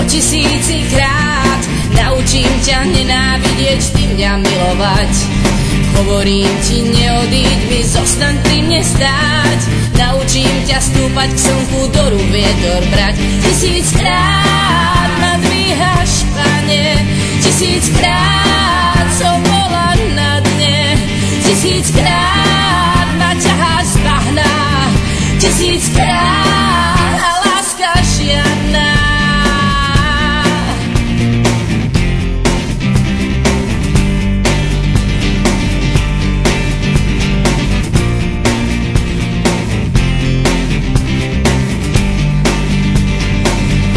1000-krát. Naučím ťa nenávidieť, ty mňa milovať. Hovorím ti, neodíď mi, zostaň pri mne stáť. Naučím ťa stúpať k slnku, do rúk vietor brať. 1000-krát ma dvíhaš, Pane, 1000-krát som bola na dne. 1000-krát ma ťaháš z bahna, 1000-krát a láska žiadna.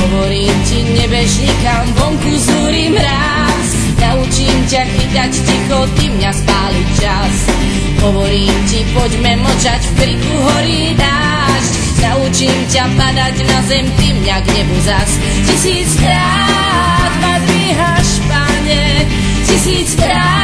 Hovorím ti, nebež nikam, vonku zúri mráz. Naučím ťa chytať ticho, ty mňa spáliť čas. Hovorím ti, poďme mlčať, v kriku horí dážď. Naučím ťa padať na zem, ty mňa k nebu zas. 1000-krát ma dvíhaš, Pane, 1000-krát